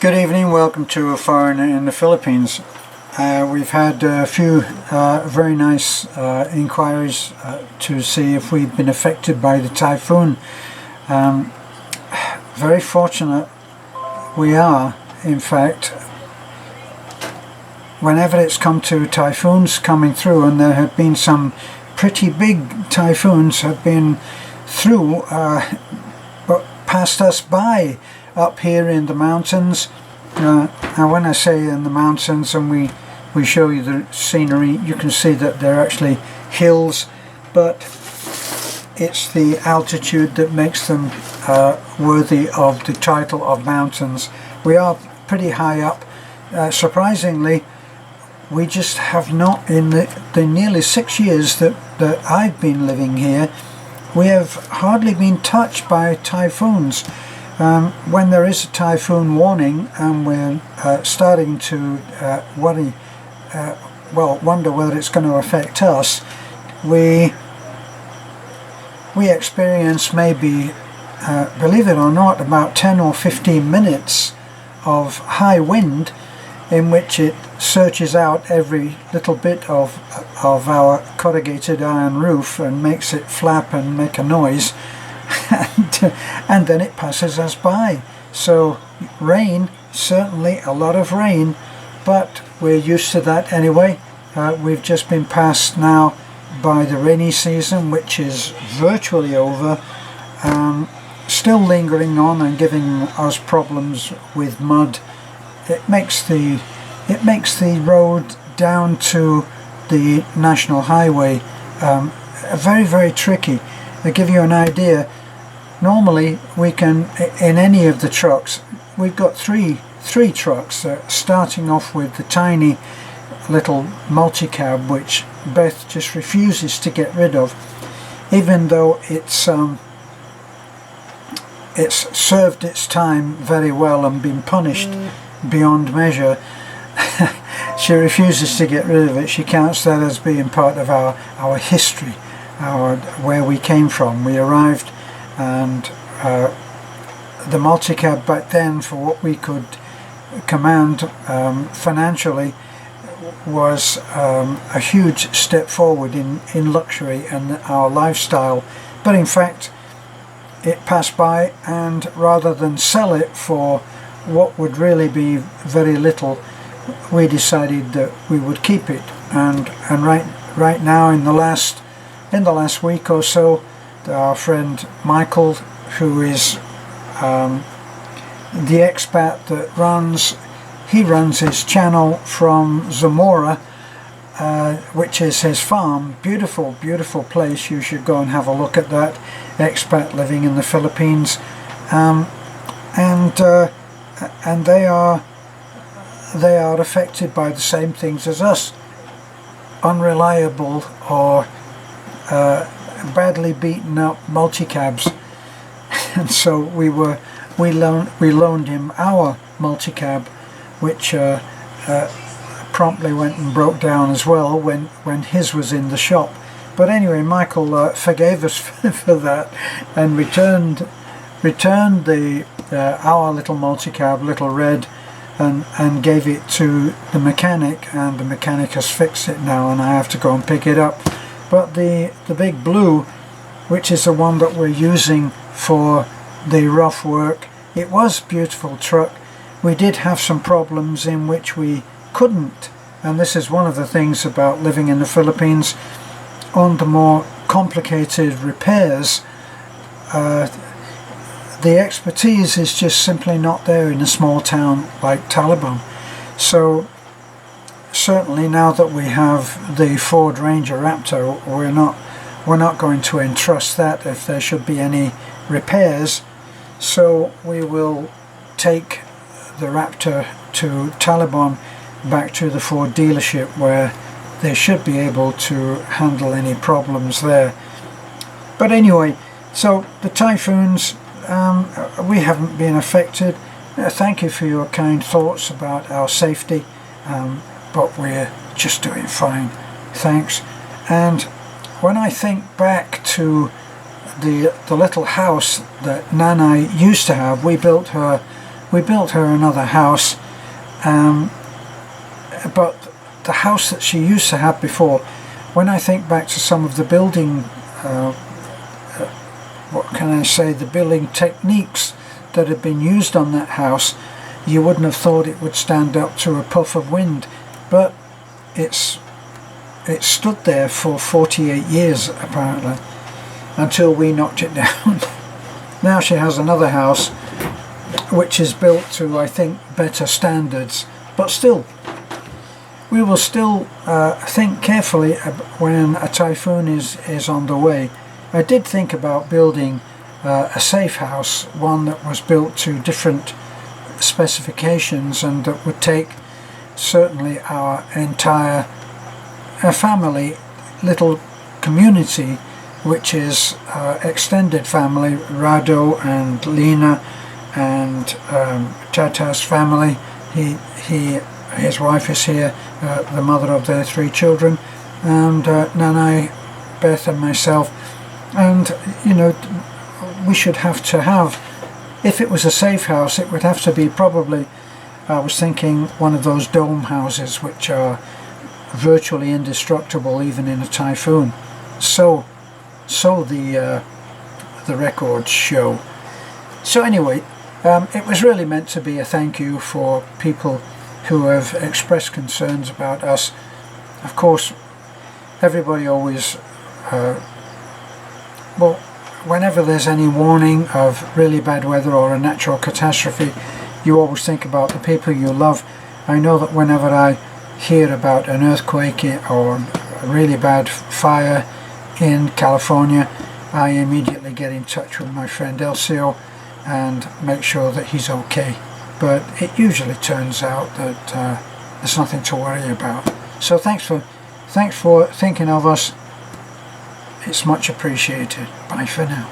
Good evening, welcome to A Foreigner in the Philippines. We've had a few very nice inquiries to see if we've been affected by the typhoon. Very fortunate we are. In fact, whenever it's come to typhoons coming through, and there have been some pretty big typhoons have been through, but passed us by up here in the mountains. Now when I say in the mountains and we show you the scenery, you can see that they're actually hills, but it's the altitude that makes them worthy of the title of mountains. We are pretty high up. Surprisingly, we just have not, in the nearly 6 years that I've been living here, we have hardly been touched by typhoons. When there is a typhoon warning and we're starting to wonder whether it's going to affect us, we experience maybe, believe it or not, about 10 or 15 minutes of high wind in which it searches out every little bit of our corrugated iron roof and makes it flap and make a noise. And then it passes us by. So rain, certainly a lot of rain, but we're used to that anyway. We've just been passed now by the rainy season, which is virtually over, still lingering on and giving us problems with mud. It makes the road down to the national highway very, very tricky. To give you an idea, normally we can, in any of the trucks, we've got three trucks, starting off with the tiny little multi-cab which Beth just refuses to get rid of, even though it's served its time very well and been punished beyond measure. She refuses to get rid of it. She counts that as being part of our history, where we came from. We arrived, and the multi-cab back then, for what we could command financially, was a huge step forward in luxury and our lifestyle. But in fact, it passed by, and rather than sell it for what would really be very little, we decided that we would keep it. And right now, in the last week or so, our friend Michael, who is the expat that runs his channel from Zamora, which is his farm. Beautiful, beautiful place. You should go and have a look at that. Expat living in the Philippines, and they are affected by the same things as us: unreliable or badly beaten up multi-cabs. And so we loaned him our multi-cab, which promptly went and broke down as well when his was in the shop. But anyway, Michael forgave us for that and returned our little multi-cab, Little Red, and gave it to the mechanic, and the mechanic has fixed it now, and I have to go and pick it up. But the Big Blue, which is the one that we're using for the rough work, it was a beautiful truck. We did have some problems in which we couldn't, and this is one of the things about living in the Philippines, on the more complicated repairs, the expertise is just simply not there in a small town like Calamities. So certainly now that we have the Ford Ranger Raptor, we're not going to entrust that if there should be any repairs. So we will take the Raptor to Calamities, back to the Ford dealership, where they should be able to handle any problems there. But anyway, so the typhoons, we haven't been affected. Thank you for your kind thoughts about our safety, but we're just doing fine, thanks. And when I think back to the little house that Nanai used to have, we built her we built her another house, but the house that she used to have before, when I think back to some of the building, what can I say, the building techniques that had been used on that house, you wouldn't have thought it would stand up to a puff of wind, but it stood there for 48 years apparently, until we knocked it down. Now she has another house which is built to, I think, better standards, but still, we will still think carefully when a typhoon is on the way. I did think about building a safe house, one that was built to different specifications and that would take certainly our entire family, little community, which is extended family, Rado and Lena and Tata's family. His wife is here, the mother of their 3 children, and Nanai, Beth and myself. And you know, we should have to have, if it was a safe house, it would have to be probably, I was thinking, one of those dome houses which are virtually indestructible even in a typhoon. So the records show. So anyway, it was really meant to be a thank you for people who have expressed concerns about us. Of course, everybody always, well, whenever there's any warning of really bad weather or a natural catastrophe, you always think about the people you love. I know that whenever I hear about an earthquake or a really bad fire in California, I immediately get in touch with my friend Elcio and make sure that he's okay. But it usually turns out that there's nothing to worry about. So thanks for thinking of us. It's much appreciated. Bye for now.